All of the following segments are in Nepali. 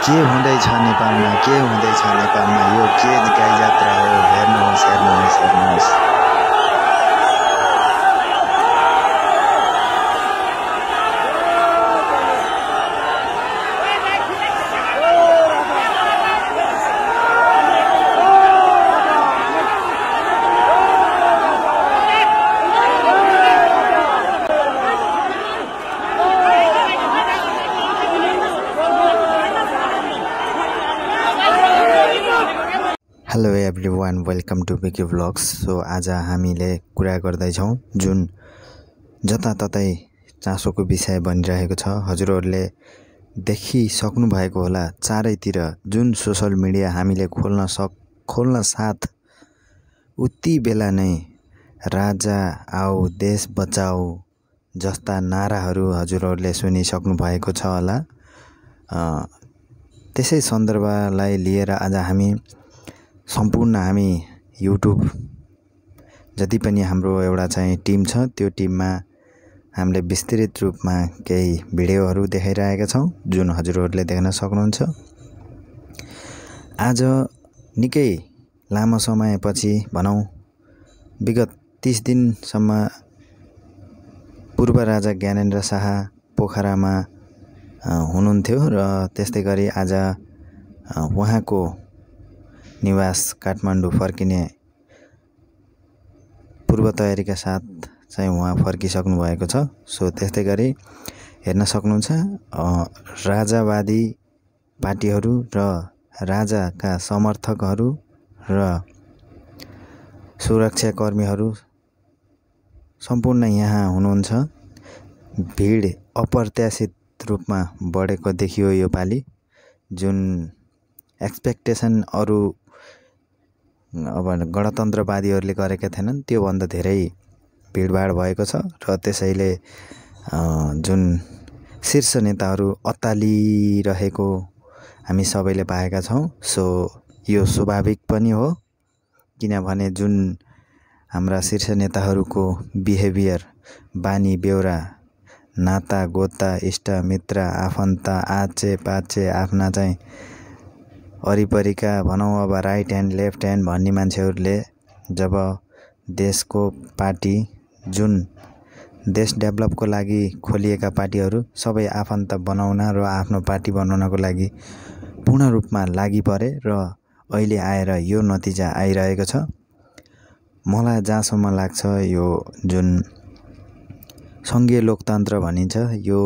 के हुँदैछ नेपालमा, के हुँदैछ नेपालमा, यो के गाई जात्रा हो। हेर्नुहोस् हेर्नुहोस् हेर्नुहोस्। हेलो एभ्रिवान, वेलकम टु बिकी भ्लग्स। सो आज हामीले कुरा गर्दैछौँ जुन जताततै चासोको विषय बनिरहेको छ। हजुरहरूले देखिसक्नु भएको होला चारैतिर जुन सोसल मिडिया हामीले खोल्न साथ उति बेला नै राजा आओ देश बचाओ जस्ता नाराहरू हजुरहरूले सुनिसक्नु भएको छ होला। त्यसै सन्दर्भलाई लिएर आज हामी युट्युब जति पनि हाम्रो एउटा चाहिँ टिम छ, त्यो टिममा हामीले विस्तृत रूपमा केही भिडियोहरू देखाइरहेका छौँ जुन हजुरहरूले देख्न सक्नुहुन्छ। आज निकै लामो समयपछि भनौँ विगत 30 दिनसम्म पूर्व राजा ज्ञानेन्द्र शाह पोखरामा हुनुहुन्थ्यो र त्यस्तै गरी आज उहाँको निवास काठमाडौँ फर्किने पूर्व तयारीका साथ चाहिँ उहाँ फर्किसक्नु भएको छ। सो त्यस्तै गरी हेर्न सक्नुहुन्छ राजावादी पार्टीहरू र राजाका समर्थकहरू र सुरक्षाकर्मीहरू सम्पूर्ण यहाँ हुनुहुन्छ। भिड अप्रत्याशित रूपमा बढेको देखियो यो पालि। जुन एक्सपेक्टेसन अरू अब गणतन्त्रवादीहरूले गरेका थिएनन् त्योभन्दा धेरै भिडभाड भएको छ र त्यसैले जुन शीर्ष नेताहरू अत्तालिरहेको हामी सबैले पाएका छौँ। सो यो स्वाभाविक पनि हो, किनभने जुन हाम्रा शीर्ष नेताहरूको बिहेभियर, बानी बेहोरा, नाता गोता, इष्ट मित्र, आफन्त, आचे पाचे, आफ्ना चाहिँ वरिपरिका भनौँ अब राइट ह्यान्ड लेफ्ट ह्यान्ड भन्ने मान्छेहरूले जब देशको पार्टी, जुन देश डेभलपको लागि खोलिएका पार्टीहरू सबै आफन्त बनाउन र आफ्नो पार्टी बनाउनको लागि पूर्ण रूपमा लागि परे र अहिले आएर यो नतिजा आइरहेको छ। मलाई जहाँसम्म लाग्छ यो जुन सङ्घीय लोकतन्त्र भनिन्छ, यो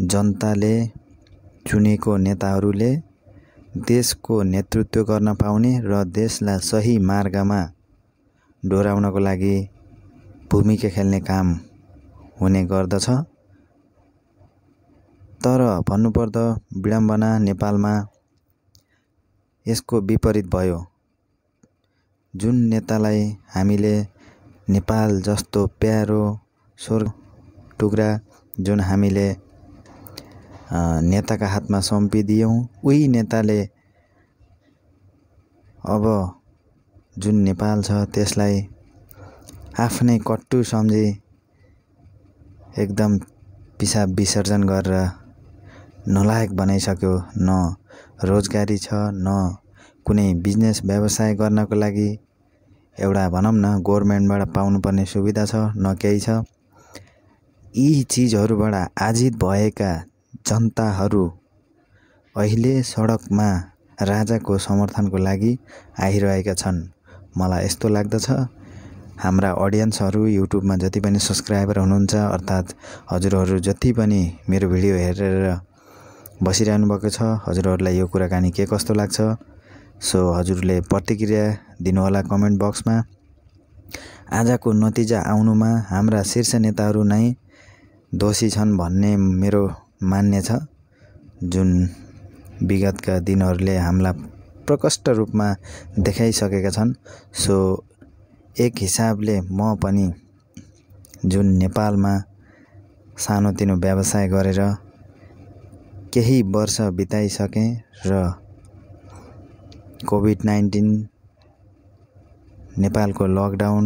जनताले चुनेको नेताहरूले देशको नेतृत्व गर्न पाउने र देशलाई सही मार्गमा डोराउनको लागि भूमिका खेल्ने काम हुने गर्दछ। तर भन्नुपर्दा विडम्बना नेपालमा यसको विपरीत भयो। जुन नेतालाई हामीले नेपाल जस्तो प्यारो स्वर्ग टुक्रा जुन हामीले नेताका हातमा सुम्पिदियौँ, उही नेताले अब जुन नेपाल छ त्यसलाई आफ्नै कट्टु सम्झी एकदम पिसाब विसर्जन गरेर नलायक बनाइसक्यो। न रोजगारी छ, न कुनै बिजनेस व्यवसाय गर्नको लागि एउटा भनौँ न गभर्मेन्टबाट पाउनुपर्ने सुविधा छ, न केही छ। यी चिजहरूबाट आजित भएका जनताहरू अहिले सडकमा राजाको समर्थनको लागि आइरहेका छन्। मलाई यस्तो लाग्दछ हाम्रा अडियन्सहरू युट्युबमा जति पनि सब्सक्राइबर हुनुहुन्छ, अर्थात् हजुरहरू जति पनि मेरो भिडियो हेरेर बसिरहनु भएको छ, हजुरहरूलाई यो कुराकानी के कस्तो लाग्छ। सो हजुरले प्रतिक्रिया दिनुहोला कमेन्ट बक्समा। आजको नतिजा आउनुमा हाम्रा शीर्ष नेताहरू नै दोषी छन् भन्ने मेरो मान्य छ। जुन विगतका दिनहरूले हामीलाई प्रकष्ट रूपमा देखाइसकेका छन्। सो एक हिसाबले म पनि जुन नेपालमा सानोतिनो व्यवसाय गरेर केही वर्ष बिताइसकेँ र कोभिड-19 नेपालको लकडाउन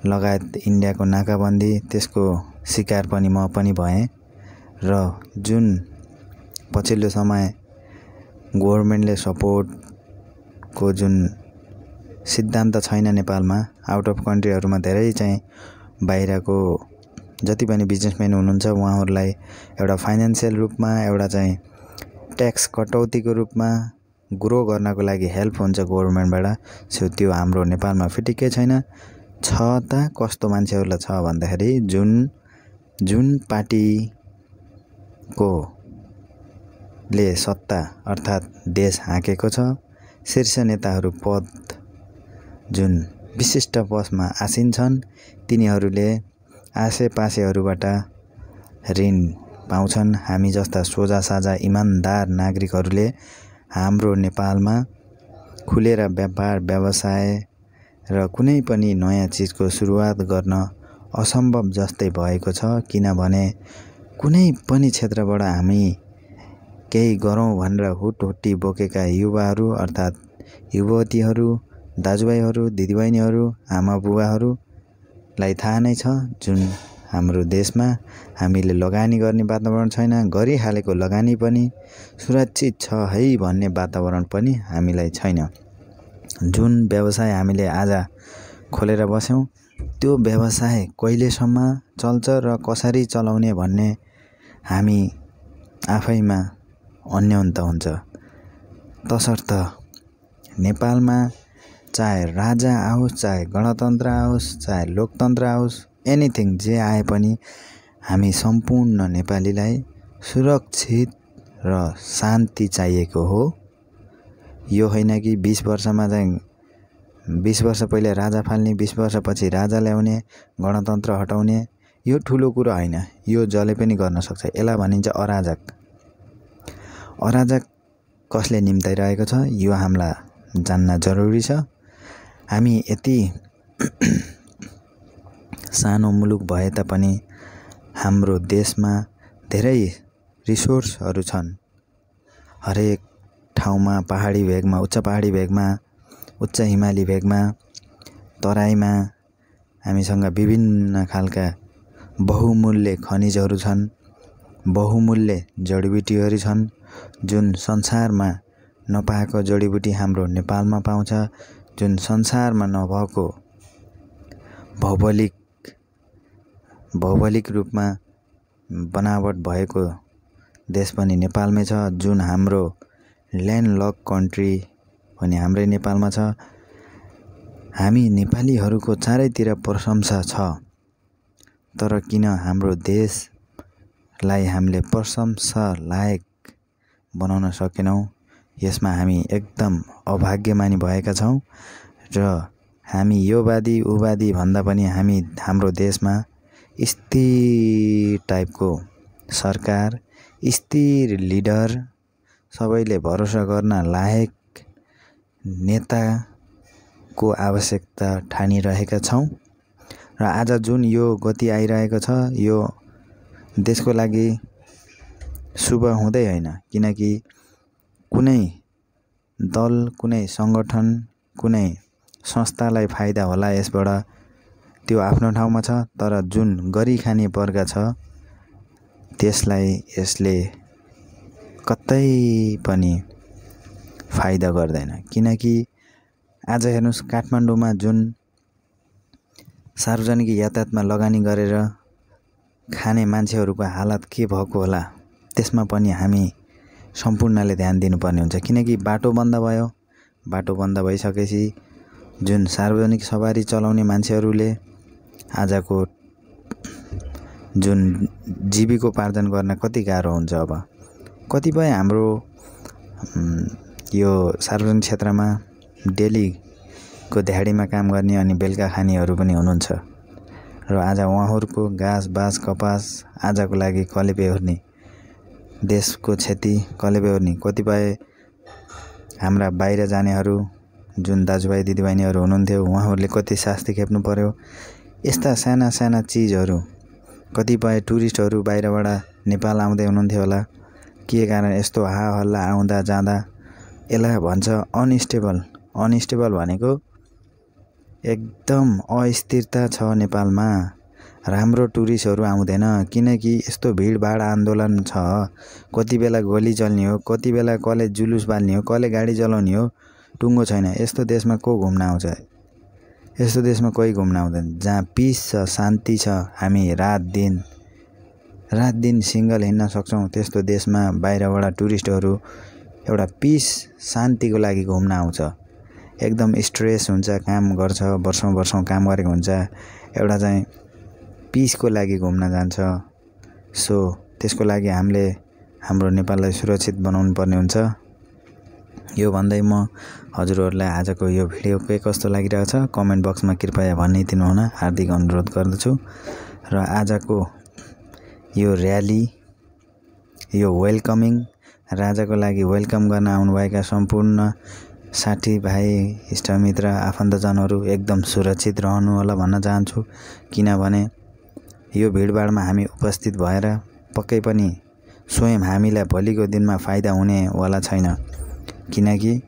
लगायत इन्डियाको नाकाबन्दी त्यसको शिकार पनि म पनि भएँ र जुन पछिल्लो समय गभर्मेन्टले सपोर्टको जुन सिद्धान्त छैन नेपालमा, आउट अफ कन्ट्रीहरूमा धेरै चाहिँ बाहिरको जति पनि बिजनेसम्यान हुनुहुन्छ उहाँहरूलाई एउटा फाइनेन्सियल रूपमा एउटा चाहिँ ट्याक्स कटौतीको रूपमा ग्रो गर्नको लागि हेल्प हुन्छ गभर्मेन्टबाट। सो त्यो हाम्रो नेपालमा फिटिकै छैन। छ त कस्तो मान्छेहरूलाई छ भन्दाखेरि जुन पार्टीको ले सत्ता अर्थात् देश हाँकेको छ, शीर्ष नेताहरू पद जुन विशिष्ट पदमा आसीन छन्, तिनीहरूले आसेपासेहरूबाट ऋण पाउँछन्। हामी जस्ता सोझा साझा इमान्दार नागरिकहरूले हाम्रो नेपालमा खुलेर व्यापार व्यवसाय र कुनै पनि नयाँ चिजको सुरुवात गर्न असम्भव जस्तै भएको छ। किनभने कुनै पनि क्षेत्रबाट हामी केही गरौँ भनेर हुटहुट्टी बोकेका युवाहरू अर्थात् युवतीहरू, दाजुभाइहरू, दिदीबहिनीहरू, आमा बुबाहरूलाई थाहा नै छ, जुन हाम्रो देशमा हामीले लगानी गर्ने वातावरण छैन, गरिहालेको लगानी पनि सुरक्षित छ है भन्ने वातावरण पनि हामीलाई छैन। जुन व्यवसाय हामीले आज खोलेर बस्यौँ त्यो व्यवसाय कहिलेसम्म चल्छ र कसरी चलाउने भन्ने हामी आफैमा अन्योन्त हुन्छ। तसर्थ नेपालमा चाहे राजा आओस्, चाहे गणतन्त्र आओस्, चाहे लोकतन्त्र आओस्, एनिथिङ जे आए पनि हामी सम्पूर्ण नेपालीलाई सुरक्षित र शान्ति चाहिएको हो। यो होइन कि 20 वर्षमा चाहिँ 20 वर्ष पहिले राजा फाल्ने, 20 वर्षपछि राजा ल्याउने, गणतन्त्र हटाउने, यो ठुलो कुरो होइन। यो जसले पनि गर्न सक्छ। यसलाई भनिन्छ अराजक। अराजक कसले निम्ताइरहेको छ यो हामीलाई जान्न जरुरी छ। हामी यति सानो मुलुक भए तापनि हाम्रो देशमा धेरै रिसोर्सहरू छन्। हरेक ठाउँमा पहाडी भेगमा, उच्च पहाडी भेगमा, उच्च हिमाली भेगमा, तराईमा हामीसँग विभिन्न खालका बहुमूल्य खनिजहरू छन्, बहुमूल्य जडीबुटीहरू छन्। जुन संसारमा नपाएको जडीबुटी हाम्रो नेपालमा पाउँछ। जुन संसारमा नभएको भौगोलिक रूपमा बनावट भएको देश पनि नेपालमै छ। जुन हाम्रो ल्यान्डलक कन्ट्री पनि हाम्रै नेपालमा छ। हामी नेपालीहरूको चारैतिर प्रशंसा छ, तर किन हाम्रो देशलाई हामीले प्रशंसा लायक बनाउन सकेनौँ, यसमा हामी एकदम अभाग्यमानी भएका छौँ। र हामी योवादी उवादी भन्दा पनि हाम्रो देशमा स्थिर टाइपको सरकार, स्थिर लिडर, सबैले भरोसा गर्न लायक नेताको आवश्यकता ठानिरहेका छौँ। र आज जुन यो गति आइरहेको छ यो देशको लागि शुभ हुँदै होइन। किनकि कुनै दल, कुनै सङ्गठन, कुनै संस्थालाई फाइदा होला यसबाट, त्यो आफ्नो ठाउँमा छ। तर जुन गरिखाने वर्ग छ त्यसलाई यसले कतै पनि फाइदा गर्दैन। किनकि आज हेर्नुहोस्, काठमाडौँमा जुन सार्वजनिक यातायातमा लगानी गरेर खाने मान्छेहरूको हालत के भएको होला, त्यसमा पनि हामी सम्पूर्णले ध्यान दिनुपर्ने हुन्छ। किनकि बाटो बन्द भयो। बाटो बन्द भइसकेपछि जुन सार्वजनिक सवारी चलाउने मान्छेहरूले आजको जुन जीविकोपार्जन गर्न कति गाह्रो हुन्छ। अब कतिपय हाम्रो यो सार्वजनिक क्षेत्रमा डेलीको दिहाडीमा काम गर्ने अनि बेलुका खानेहरू पनि हुनुहुन्छ। र आज उहाँहरूको घाँस बाँस कपास आजको लागि कसले बेहोर्ने, देशको क्षति कसले बेहोर्ने। कतिपय हाम्रा बाहिर जानेहरू जुन दाजुभाइ दिदीबहिनीहरू हुनुहुन्थ्यो उहाँहरूले कति शास्ति खेप्नु पर्यो। यस्ता साना साना चिजहरू कतिपय टुरिस्टहरू बाहिरबाट नेपाल आउँदै हुनुहुन्थ्यो होला, के कारण यस्तो हाहल्ला आउँदा जाँदा, यसलाई भन्छ अनस्टेबल। अनस्टेबल भनेको एकदम अस्थिरता छ नेपालमा। राम्रो टुरिस्टहरू आउँदैन, किनकि यस्तो भिडभाड आन्दोलन छ। कति बेला गोली चल्ने हो, कति बेला कसले जुलुस बाल्ने हो, कसले गाडी चलाउने हो, टुङ्गो छैन। यस्तो देशमा को घुम्न आउँछ? यस्तो देशमा कोही घुम्न आउँदैन जहाँ पिस छ, शान्ति छ। हामी रात दिन सिङ्गल हिँड्न सक्छौँ। त्यस्तो देशमा बाहिरबाट टुरिस्टहरू एउटा पिस शान्तिको लागि घुम्न आउँछ। एकदम स्ट्रेस हुन्छ, काम गर्छ, वर्षौं काम गरेको हुन्छ, एउटा चाहिँ पिसको लागि घुम्न जान्छ। सो त्यसको लागि हामीले हाम्रो नेपाललाई सुरक्षित बनाउनु पर्ने हुन्छ। यो भन्दै म हजुरहरूलाई आजको यो भिडियो के कस्तो लागिरहेछ कमेन्ट बक्समा कृपया भनिदिनु हुन हार्दिक अनुरोध गर्दछु। र आजको यो र्याली, यो वेलकमिङ, राजाको लागि वेलकम गर्न आउनुभएका सम्पूर्ण साथीभाइ, इष्टमित्र, आफन्तजनहरू एकदम सुरक्षित रहनु होला भन्न चाहन्छु। किनभने यो भिडभाडमा हामी उपस्थित भएर पक्कै पनि स्वयं हामीलाई भोलिको दिनमा फाइदा हुनेवाला छैन। किनकि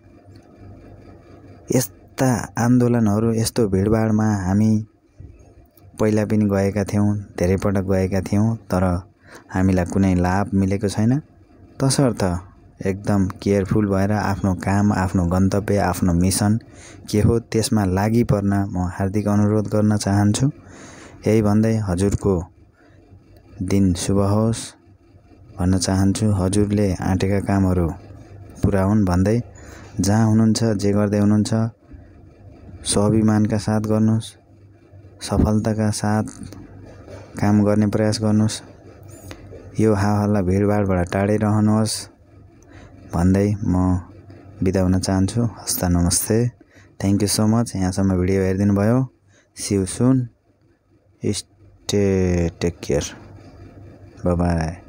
यस्ता आन्दोलनहरू, यस्तो भिडभाडमा हामी पहिला पनि गएका थियौँ, धेरै पटक गएका थियौँ, तर हामीलाई कुनै लाभ मिलेको छैन। तसर्थ एकदम केयरफुल भएर आफ्नो काम, आफ्नो गन्तव्य, आफ्नो मिसन के हो त्यसमा लागि पर्न म हार्दिक अनुरोध गर्न चाहन्छु। यही भन्दै हजुरको दिन शुभ होस् भन्न चाहन्छु। हजुरले आँटेका कामहरू पुरा हुन् भन्दै जहाँ हुनुहुन्छ, जे गर्दै हुनुहुन्छ, स्वाभिमानका साथ गर्नुहोस्, सफलताका साथ काम गर्ने प्रयास गर्नुहोस्। यो हाहल्ला भिडभाडबाट टाढै रहनुहोस् भन्दै म बिदा हुन चाहन्छु। हस्त नमस्ते, थ्याङ्क यू सो मच यहाँसम्म भिडियो हेरिदिनु भयो। See you soon, take care, bye bye.